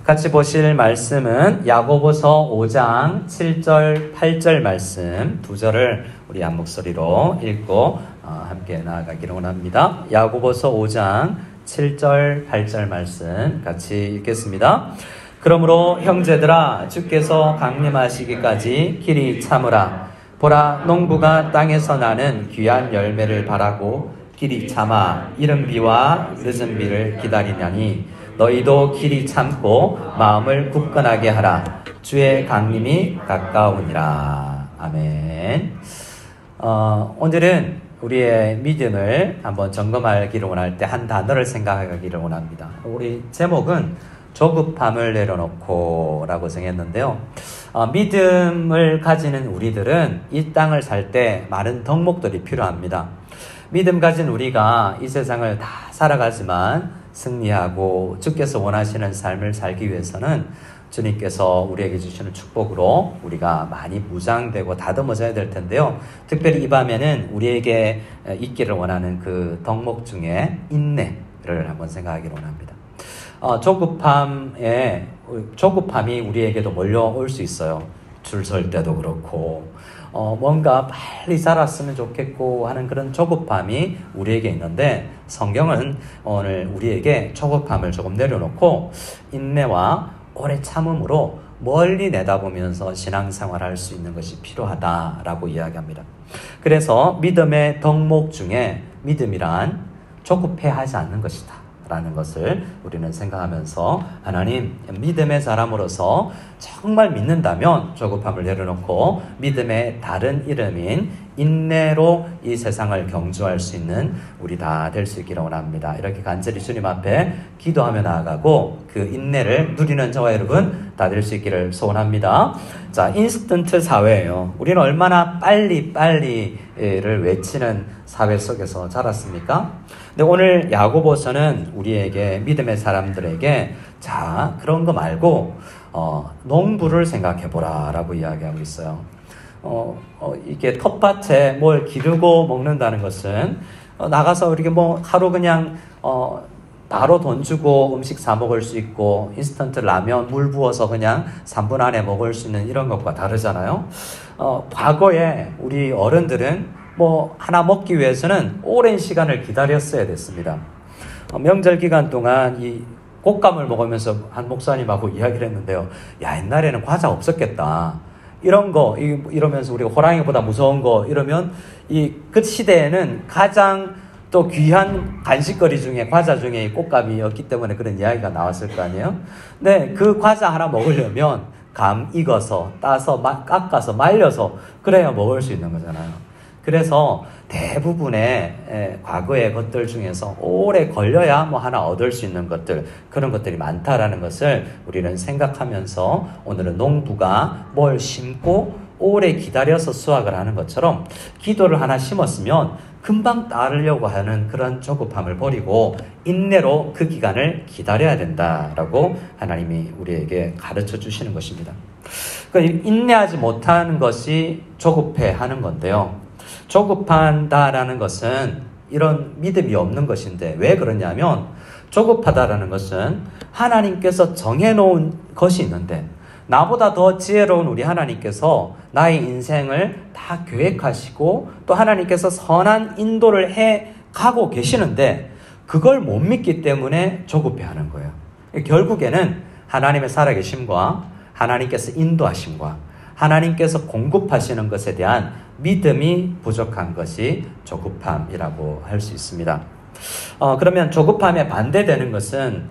같이 보실 말씀은 야고보서 5장 7절, 8절 말씀 두 절을 우리 한 목소리로 읽고 함께 나아가기를 원합니다. 야고보서 5장 7절, 8절 말씀 같이 읽겠습니다. 그러므로 형제들아 주께서 강림하시기까지 길이 참으라. 보라 농부가 땅에서 나는 귀한 열매를 바라고 길이 참아 이른 비와 늦은 비를 기다리냐니 너희도 길이 참고 마음을 굳건하게 하라. 주의 강림이 가까우니라. 아멘. 오늘은 우리의 믿음을 한번 점검하기를 원할 때 한 단어를 생각하기를 원합니다. 우리 제목은 조급함을 내려놓고 라고 정했는데요. 믿음을 가지는 우리들은 이 땅을 살 때 많은 덕목들이 필요합니다. 믿음 가진 우리가 이 세상을 다 살아가지만 승리하고 주께서 원하시는 삶을 살기 위해서는 주님께서 우리에게 주시는 축복으로 우리가 많이 무장되고 다듬어져야 될 텐데요. 특별히 이 밤에는 우리에게 있기를 원하는 그 덕목 중에 인내를 한번 생각하기를 원합니다. 조급함이 우리에게도 몰려올 수 있어요. 줄 설 때도 그렇고 뭔가 빨리 자랐으면 좋겠고 하는 그런 조급함이 우리에게 있는데 성경은 오늘 우리에게 조급함을 조금 내려놓고 인내와 오래 참음으로 멀리 내다보면서 신앙생활을 할 수 있는 것이 필요하다라고 이야기합니다. 그래서 믿음의 덕목 중에 믿음이란 조급해하지 않는 것이다 라는 것을 우리는 생각하면서 하나님 믿음의 사람으로서 정말 믿는다면 조급함을 내려놓고 믿음의 다른 이름인 인내로 이 세상을 경주할 수 있는 우리 다 될 수 있기를 원합니다. 이렇게 간절히 주님 앞에 기도하며 나아가고 그 인내를 누리는 저와 여러분 다 될 수 있기를 소원합니다. 자, 인스턴트 사회예요. 우리는 얼마나 빨리를 외치는 사회 속에서 자랐습니까? 근데 오늘 야고보서는 우리에게 믿음의 사람들에게 자 그런 거 말고 농부를 생각해보라 라고 이야기하고 있어요. 이게 텃밭에 뭘 기르고 먹는다는 것은 나가서 이렇게 뭐 하루 그냥 바로 돈 주고 음식 사 먹을 수 있고 인스턴트 라면 물 부어서 그냥 3분 안에 먹을 수 있는 이런 것과 다르잖아요. 과거에 우리 어른들은 뭐 하나 먹기 위해서는 오랜 시간을 기다렸어야 됐습니다. 명절 기간 동안 이 곶감을 먹으면서 한 목사님하고 이야기를 했는데요. 야, 옛날에는 과자 없었겠다. 이러면서 우리가 호랑이보다 무서운 거 이러면 그 시대에는 가장 또 귀한 간식거리 중에 과자 중에 이 곶감이었기 때문에 그런 이야기가 나왔을 거 아니에요. 근데 그 과자 하나 먹으려면 감 익어서 따서 깎아서 말려서 그래야 먹을 수 있는 거잖아요. 그래서 대부분의 과거의 것들 중에서 오래 걸려야 뭐 하나 얻을 수 있는 것들, 그런 것들이 많다라는 것을 우리는 생각하면서 오늘은 농부가 뭘 심고 오래 기다려서 수확을 하는 것처럼 기도를 하나 심었으면 금방 따르려고 하는 그런 조급함을 버리고 인내로 그 기간을 기다려야 된다라고 하나님이 우리에게 가르쳐 주시는 것입니다. 그러니까 인내하지 못하는 것이 조급해하는 건데요. 조급한다라는 것은 이런 믿음이 없는 것인데 왜 그러냐면 조급하다라는 것은 하나님께서 정해놓은 것이 있는데 나보다 더 지혜로운 우리 하나님께서 나의 인생을 다 계획하시고 또 하나님께서 선한 인도를 해 가고 계시는데 그걸 못 믿기 때문에 조급해하는 거예요. 결국에는 하나님의 살아계심과 하나님께서 인도하심과 하나님께서 공급하시는 것에 대한 믿음이 부족한 것이 조급함이라고 할 수 있습니다. 그러면 조급함에 반대되는 것은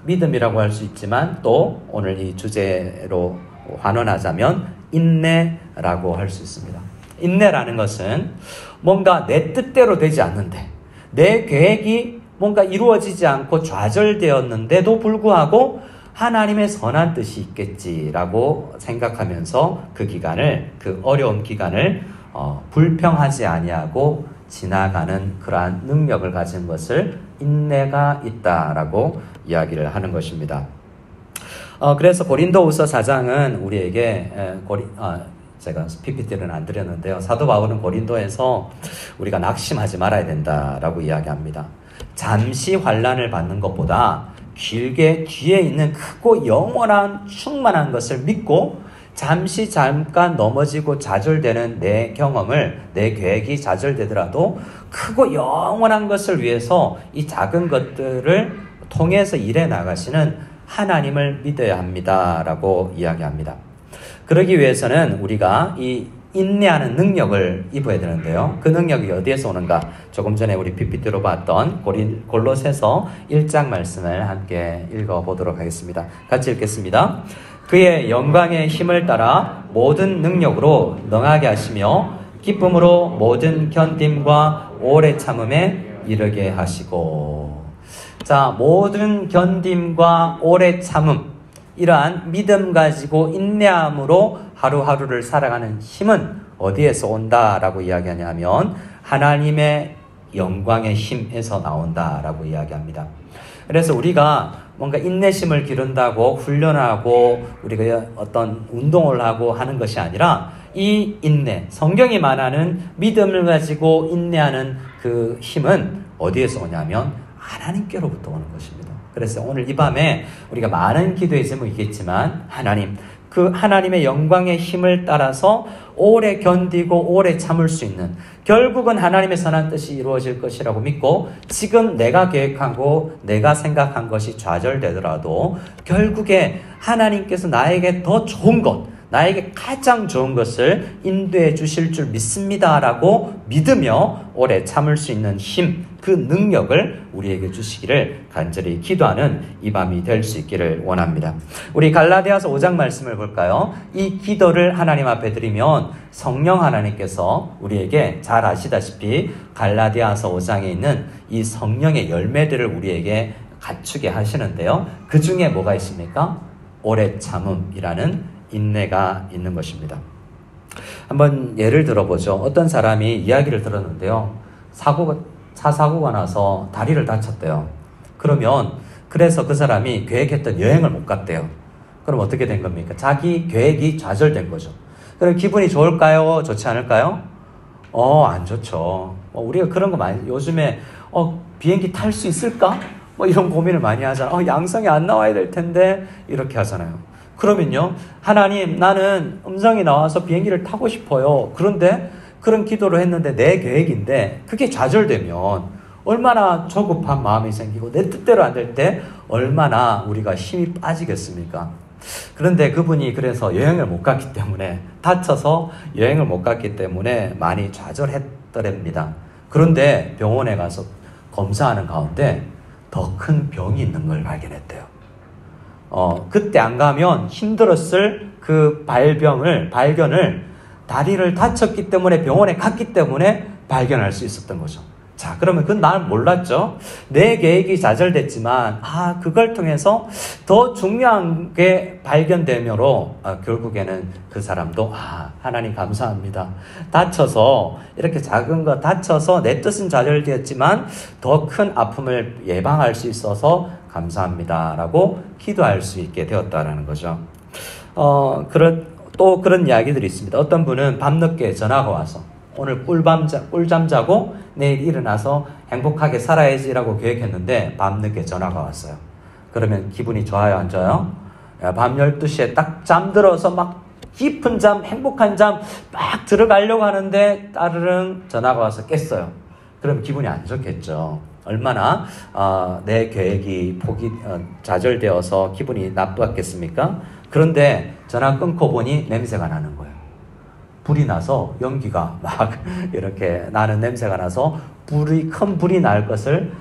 믿음이라고 할 수 있지만 또 오늘 이 주제로 환원하자면 인내라고 할 수 있습니다. 인내라는 것은 뭔가 내 뜻대로 되지 않는데 내 계획이 뭔가 이루어지지 않고 좌절되었는데도 불구하고 하나님의 선한 뜻이 있겠지라고 생각하면서 그 어려운 기간을 불평하지 아니하고 지나가는 그러한 능력을 가진 것을 인내가 있다라고 이야기를 하는 것입니다. 그래서 고린도후서 4장은 우리에게 제가 PPT는 안 드렸는데요. 사도 바울은 고린도에서 우리가 낙심하지 말아야 된다라고 이야기합니다. 잠시 환난을 받는 것보다 길게 뒤에 있는 크고 영원한 충만한 것을 믿고 잠깐 넘어지고 좌절되는 내 경험을, 내 계획이 좌절되더라도 크고 영원한 것을 위해서 이 작은 것들을 통해서 일해 나가시는 하나님을 믿어야 합니다라고 이야기합니다. 그러기 위해서는 우리가 이 인내하는 능력을 입어야 되는데요. 그 능력이 어디에서 오는가? 조금 전에 우리 PPT로 봤던 골로새서 1장 말씀을 함께 읽어보도록 하겠습니다. 같이 읽겠습니다. 그의 영광의 힘을 따라 모든 능력으로 능하게 하시며 기쁨으로 모든 견딤과 오래 참음에 이르게 하시고. 자, 모든 견딤과 오래 참음, 이러한 믿음 가지고 인내함으로 하루하루를 살아가는 힘은 어디에서 온다라고 이야기하냐면 하나님의 영광의 힘에서 나온다라고 이야기합니다. 그래서 우리가 뭔가 인내심을 기른다고 훈련하고 우리가 어떤 운동을 하고 하는 것이 아니라 이 인내, 성경이 말하는 믿음을 가지고 인내하는 그 힘은 어디에서 오냐면 하나님께로부터 오는 것입니다. 그래서 오늘 이 밤에 우리가 많은 기도의 제목이겠지만 하나님, 그 하나님의 영광의 힘을 따라서 오래 견디고 오래 참을 수 있는, 결국은 하나님의 선한 뜻이 이루어질 것이라고 믿고 지금 내가 계획하고 내가 생각한 것이 좌절되더라도 결국에 하나님께서 나에게 더 좋은 것, 나에게 가장 좋은 것을 인도해 주실 줄 믿습니다라고 믿으며 오래 참을 수 있는 힘, 그 능력을 우리에게 주시기를 간절히 기도하는 이 밤이 될 수 있기를 원합니다. 우리 갈라디아서 5장 말씀을 볼까요? 이 기도를 하나님 앞에 드리면 성령 하나님께서 우리에게 잘 아시다시피 갈라디아서 5장에 있는 이 성령의 열매들을 우리에게 갖추게 하시는데요. 그 중에 뭐가 있습니까? 오래 참음이라는 인내가 있는 것입니다. 한번 예를 들어보죠. 어떤 사람이 이야기를 들었는데요. 사고가 나서 다리를 다쳤대요. 그래서 그 사람이 계획했던 여행을 못 갔대요. 그럼 어떻게 된 겁니까? 자기 계획이 좌절된 거죠. 그럼 기분이 좋을까요? 좋지 않을까요? 안 좋죠. 우리가 그런 거 많이, 요즘에 비행기 탈 수 있을까? 이런 고민을 많이 하잖아요. 양성이 안 나와야 될 텐데 이렇게 하잖아요. 그러면요, 하나님, 나는 음성이 나와서 비행기를 타고 싶어요. 그런데 그런 기도를 했는데 내 계획인데 그게 좌절되면 얼마나 조급한 마음이 생기고 내 뜻대로 안 될 때 얼마나 우리가 힘이 빠지겠습니까? 그런데 그분이 그래서 여행을 못 갔기 때문에, 다쳐서 여행을 못 갔기 때문에 많이 좌절했더랍니다. 그런데 병원에 가서 검사하는 가운데 더 큰 병이 있는 걸 발견했대요. 그때 안 가면 힘들었을 그 발견을 다리를 다쳤기 때문에 병원에 갔기 때문에 발견할 수 있었던 거죠. 자, 그러면 그건 날 몰랐죠. 내 계획이 좌절됐지만 그걸 통해서 더 중요한 게 발견되므로 결국에는 그 사람도 하나님 감사합니다. 이렇게 작은 거 다쳐서 내 뜻은 좌절되었지만 더 큰 아픔을 예방할 수 있어서 감사합니다라고 기도할 수 있게 되었다라는 거죠. 또 그런 이야기들이 있습니다. 어떤 분은 밤늦게 전화가 와서 오늘 꿀잠 자고 내일 일어나서 행복하게 살아야지라고 계획했는데 밤늦게 전화가 왔어요. 그러면 기분이 좋아요, 안 좋아요? 밤 12시에 딱 잠들어서 막 깊은 잠, 행복한 잠 막 들어가려고 하는데 따르릉 전화가 와서 깼어요. 그럼 기분이 안 좋겠죠. 얼마나 내 계획이 좌절되어서 기분이 나빴겠습니까? 그런데 전화 끊고 보니 냄새가 나는 거예요. 불이 나서 연기가 막 이렇게 나는 냄새가 나서 큰 불이 날 것을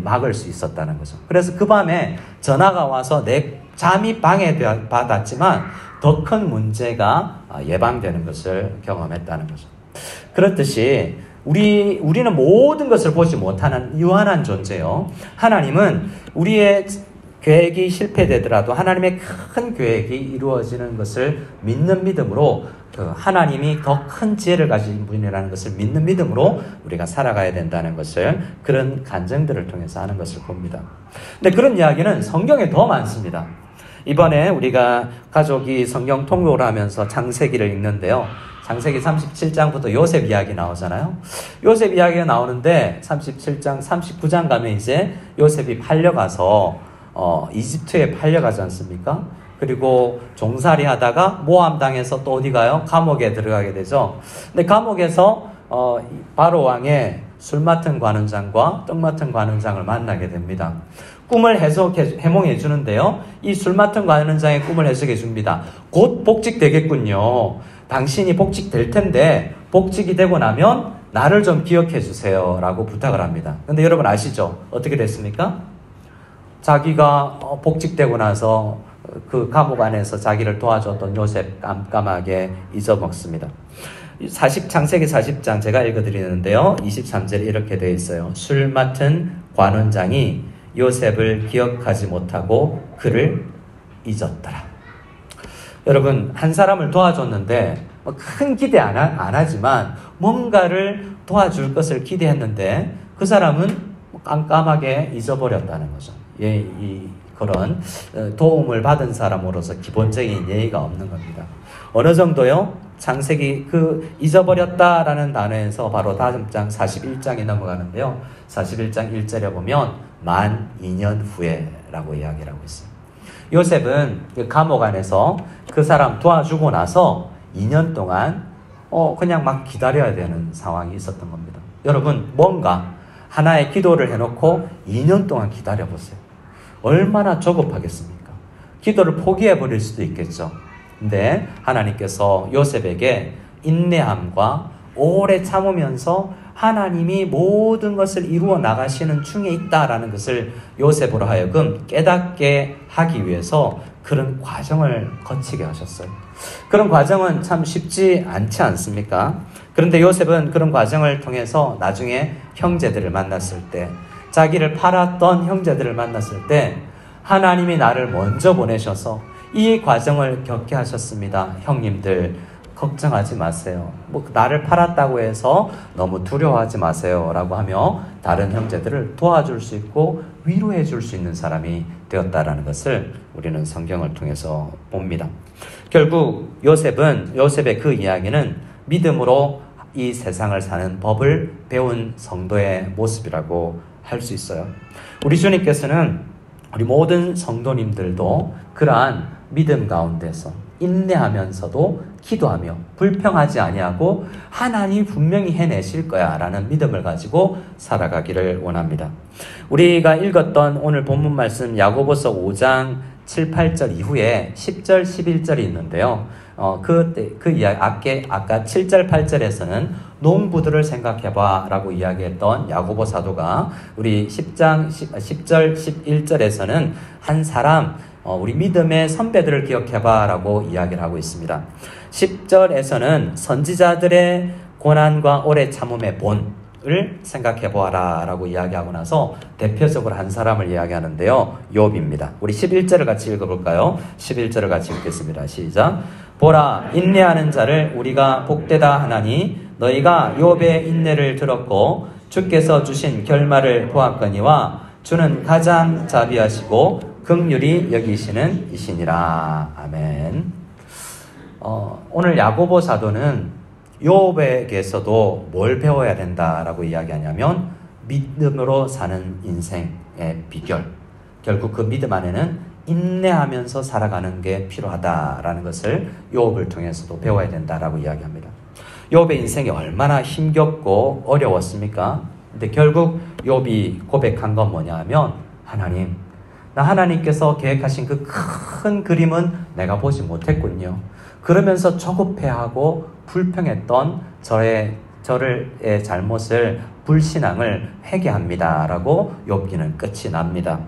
막을 수 있었다는 거죠. 그래서 그 밤에 전화가 와서 내 잠이 방해받았지만 더 큰 문제가 예방되는 것을 경험했다는 거죠. 그렇듯이 우리는 모든 것을 보지 못하는 유한한 존재요. 하나님은 우리의 계획이 실패되더라도 하나님의 큰 계획이 이루어지는 것을 믿는 믿음으로, 하나님이 더 큰 지혜를 가진 분이라는 것을 믿는 믿음으로 우리가 살아가야 된다는 것을, 그런 간증들을 통해서 하는 것을 봅니다. 근데 그런 이야기는 성경에 더 많습니다. 이번에 우리가 가족이 성경 통독을 하면서 창세기를 읽는데요. 창세기 37장부터 요셉 이야기 나오잖아요. 요셉 이야기가 나오는데 37장, 39장 가면 이제 요셉이 팔려가서 이집트에 팔려가지 않습니까? 그리고 종살이 하다가 모함당해서 또 어디 가요? 감옥에 들어가게 되죠. 근데 감옥에서 바로 왕의 술 맡은 관원장과 떡 맡은 관원장을 만나게 됩니다. 꿈을 해몽해 주는데요. 이 술 맡은 관원장의 꿈을 해석해 줍니다. 곧 복직되겠군요. 당신이 복직될 텐데 복직이 되고 나면 나를 좀 기억해 주세요 라고 부탁을 합니다. 근데 여러분 아시죠? 어떻게 됐습니까? 자기가 복직되고 나서 그 감옥 안에서 자기를 도와줬던 요셉 깜깜하게 잊어먹습니다. 창세기 40장 제가 읽어드리는데요. 23절에 이렇게 되어 있어요. 술 맡은 관원장이 요셉을 기억하지 못하고 그를 잊었더라. 여러분, 한 사람을 도와줬는데 큰 기대 안 하지만 뭔가를 도와줄 것을 기대했는데 그 사람은 깜깜하게 잊어버렸다는 거죠. 그런 도움을 받은 사람으로서 기본적인 예의가 없는 겁니다. 어느 정도요? 창세기 잊어버렸다라는 단어에서 바로 다음 장 41장에 넘어가는데요. 41장 1절에 보면 만 2년 후에라고 이야기를 하고 있어요. 요셉은 그 감옥 안에서 그 사람 도와주고 나서 2년 동안 그냥 막 기다려야 되는 상황이 있었던 겁니다. 여러분, 뭔가 하나의 기도를 해놓고 2년 동안 기다려보세요. 얼마나 조급하겠습니까? 기도를 포기해버릴 수도 있겠죠. 근데 하나님께서 요셉에게 인내함과 오래 참으면서 하나님이 모든 것을 이루어 나가시는 중에 있다라는 것을 요셉으로 하여금 깨닫게 하기 위해서 그런 과정을 거치게 하셨어요. 그런 과정은 참 쉽지 않지 않습니까? 그런데 요셉은 그런 과정을 통해서 나중에 형제들을 만났을 때, 자기를 팔았던 형제들을 만났을 때 하나님이 나를 먼저 보내셔서 이 과정을 겪게 하셨습니다. 형님들 걱정하지 마세요. 나를 팔았다고 해서 너무 두려워하지 마세요 라고 하며 다른 형제들을 도와줄 수 있고 위로해 줄 수 있는 사람이 되었다라는 것을 우리는 성경을 통해서 봅니다. 결국 요셉의 그 이야기는 믿음으로 이 세상을 사는 법을 배운 성도의 모습이라고 할 수 있어요. 우리 주님께서는 우리 모든 성도님들도 그러한 믿음 가운데서 인내하면서도 기도하며 불평하지 아니하고 하나님이 분명히 해내실 거야 라는 믿음을 가지고 살아가기를 원합니다. 우리가 읽었던 오늘 본문 말씀 야고보서 5장 7, 8절 이후에 10절, 11절이 있는데요. 그 이야기, 아까 7절, 8절에서는 농부들을 생각해봐 라고 이야기했던 야고보 사도가 우리 10절, 11절에서는 한 사람, 우리 믿음의 선배들을 기억해봐 라고 이야기를 하고 있습니다. 10절에서는 선지자들의 고난과 오래 참음의 본을 생각해보아라 라고 이야기하고 나서 대표적으로 한 사람을 이야기하는데요. 욥입니다. 우리 11절을 같이 읽어볼까요? 11절을 같이 읽겠습니다. 시작. 보라, 인내하는 자를 우리가 복되다 하나니 너희가 욥의 인내를 들었고 주께서 주신 결말을 보았거니와 주는 가장 자비하시고 긍휼히 여기시는 이시니라. 아멘. 오늘 야고보 사도는 욥에게서도 뭘 배워야 된다라고 이야기하냐면 믿음으로 사는 인생의 비결. 결국 그 믿음 안에는 인내하면서 살아가는 게 필요하다라는 것을 욥을 통해서도 배워야 된다라고 이야기합니다. 욥의 인생이 얼마나 힘겹고 어려웠습니까? 근데 결국 욥이 고백한 건 뭐냐 하면 하나님, 나 하나님께서 계획하신 그 큰 그림은 내가 보지 못했군요. 그러면서 조급해하고 불평했던 저의 잘못을, 불신앙을 회개합니다 라고 욥기는 끝이 납니다.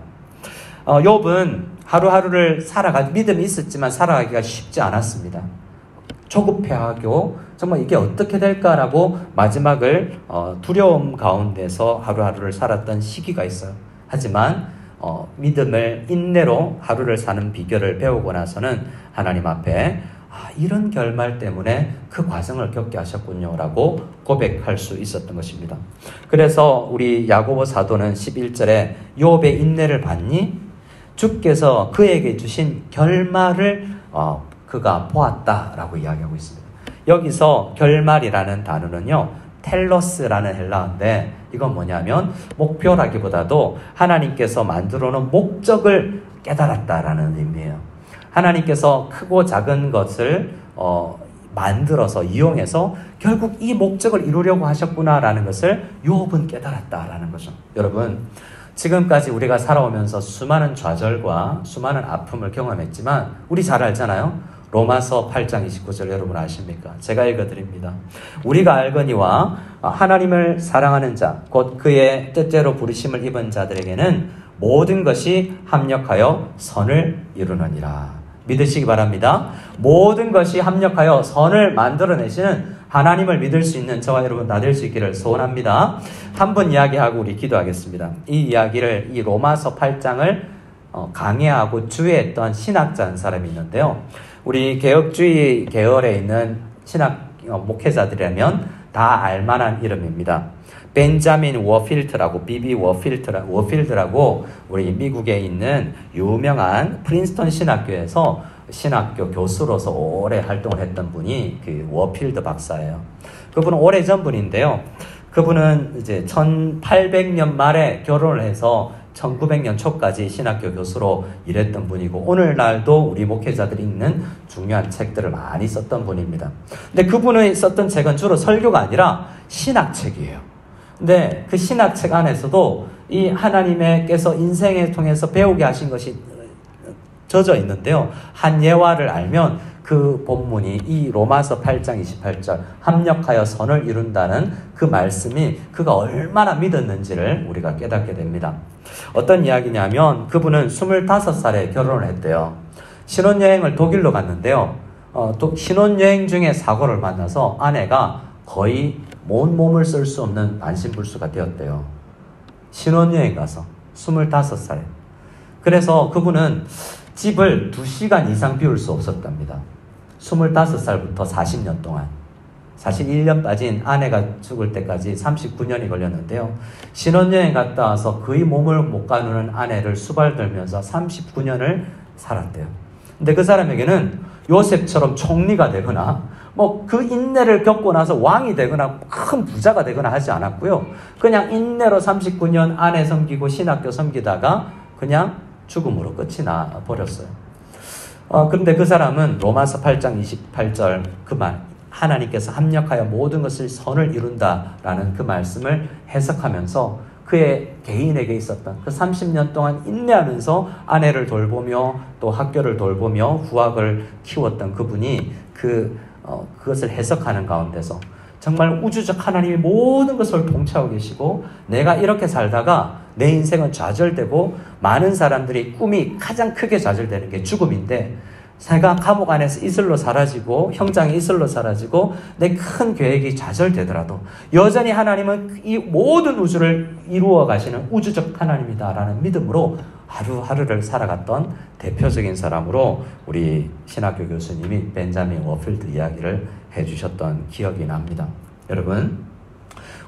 욥은 하루하루를 믿음이 있었지만 살아가기가 쉽지 않았습니다. 조급해하고 정말 이게 어떻게 될까라고 마지막을 두려움 가운데서 하루하루를 살았던 시기가 있어요. 하지만 믿음을 인내로 하루를 사는 비결을 배우고 나서는 하나님 앞에 이런 결말 때문에 그 과정을 겪게 하셨군요 라고 고백할 수 있었던 것입니다. 그래서 우리 야고보 사도는 11절에 욥의 인내를 봤니? 주께서 그에게 주신 결말을 그가 보았다라고 이야기하고 있습니다. 여기서 결말이라는 단어는요, 텔로스라는 헬라어인데 이건 뭐냐면 목표라기보다도 하나님께서 만들어 놓은 목적을 깨달았다라는 의미예요. 하나님께서 크고 작은 것을 만들어서 이용해서 결국 이 목적을 이루려고 하셨구나라는 것을 욥은 깨달았다라는 거죠. 여러분, 지금까지 우리가 살아오면서 수많은 좌절과 수많은 아픔을 경험했지만 우리 잘 알잖아요. 로마서 8장 29절 여러분 아십니까? 제가 읽어드립니다. 우리가 알거니와 하나님을 사랑하는 자, 곧 그의 뜻대로 부르심을 입은 자들에게는 모든 것이 합력하여 선을 이루느니라. 믿으시기 바랍니다. 모든 것이 합력하여 선을 만들어내시는 하나님을 믿을 수 있는 저와 여러분 다 될 수 있기를 소원합니다. 한 번 이야기하고 우리 기도하겠습니다. 이 이야기를 이 로마서 8장을 강해하고 주의했던 신학자 한 사람이 있는데요. 우리 개혁주의 계열에 있는 신학 목회자들이라면 다 알만한 이름입니다. 벤자민 워필드라고 비비 워필드라고 우리 미국에 있는 유명한 프린스턴 신학교에서 신학교 교수로서 오래 활동을 했던 분이 그 워필드 박사예요. 그분은 오래전 분인데요. 그분은 이제 1800년 말에 결혼을 해서 1900년 초까지 신학교 교수로 일했던 분이고 오늘날도 우리 목회자들이 읽는 중요한 책들을 많이 썼던 분입니다. 근데 그분이 썼던 책은 주로 설교가 아니라 신학책이에요. 근데 그 신학책 안에서도 이 하나님께서 인생을 통해서 배우게 하신 것이 젖어 있는데요. 한 예화를 알면 그 본문이 이 로마서 8장 28절 합력하여 선을 이룬다는 그 말씀이 그가 얼마나 믿었는지를 우리가 깨닫게 됩니다. 어떤 이야기냐면 그분은 25살에 결혼을 했대요. 신혼여행을 독일로 갔는데요. 신혼여행 중에 사고를 만나서 아내가 거의 온 몸을 쓸 수 없는 반신불수가 되었대요. 신혼여행 가서 25살에. 그래서 그분은 집을 2시간 이상 비울 수 없었답니다. 25살부터 40년 동안. 41년 빠진 아내가 죽을 때까지 39년이 걸렸는데요. 신혼여행 갔다 와서 거의 몸을 못 가누는 아내를 수발들면서 39년을 살았대요. 근데 그 사람에게는 요셉처럼 총리가 되거나 그 인내를 겪고 나서 왕이 되거나 큰 부자가 되거나 하지 않았고요. 그냥 인내로 39년 아내 섬기고 신학교 섬기다가 그냥 죽음으로 끝이 나 버렸어요. 그런데 그 사람은 로마서 8장 28절 그 말, 하나님께서 합력하여 모든 것을 선을 이룬다라는 그 말씀을 해석하면서 그의 개인에게 있었던 그 30년 동안 인내하면서 아내를 돌보며 또 학교를 돌보며 후학을 키웠던 그분이 그것을 해석하는 가운데서 정말 우주적 하나님이 모든 것을 통치하고 계시고 내가 이렇게 살다가 내 인생은 좌절되고 많은 사람들이 꿈이 가장 크게 좌절되는 게 죽음인데 내가 감옥 안에서 이슬로 사라지고 형장이 이슬로 사라지고 내 큰 계획이 좌절되더라도 여전히 하나님은 이 모든 우주를 이루어 가시는 우주적 하나님이다라는 믿음으로 하루하루를 살아갔던 대표적인 사람으로 우리 신학교 교수님이 벤자민 워필드 이야기를 해주셨던 기억이 납니다. 여러분,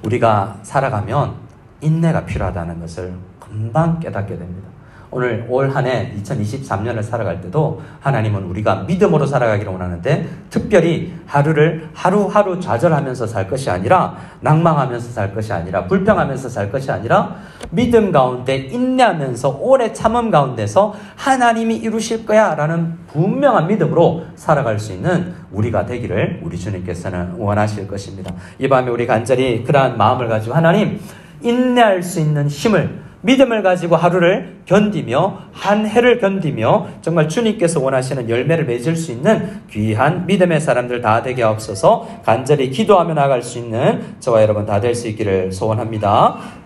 우리가 살아가면 인내가 필요하다는 것을 금방 깨닫게 됩니다. 오늘 올 한 해 2023년을 살아갈 때도 하나님은 우리가 믿음으로 살아가기를 원하는데 특별히 하루를 하루하루 좌절하면서 살 것이 아니라 낭망하면서 살 것이 아니라 불평하면서 살 것이 아니라 믿음 가운데 인내하면서 오래 참음 가운데서 하나님이 이루실 거야 라는 분명한 믿음으로 살아갈 수 있는 우리가 되기를 우리 주님께서는 원하실 것입니다. 이 밤에 우리 간절히 그러한 마음을 가지고 하나님 인내할 수 있는 힘을 믿음을 가지고 하루를 견디며 한 해를 견디며 정말 주님께서 원하시는 열매를 맺을 수 있는 귀한 믿음의 사람들 다 되게 하옵소서. 간절히 기도하며 나아갈 수 있는 저와 여러분 다 될 수 있기를 소원합니다.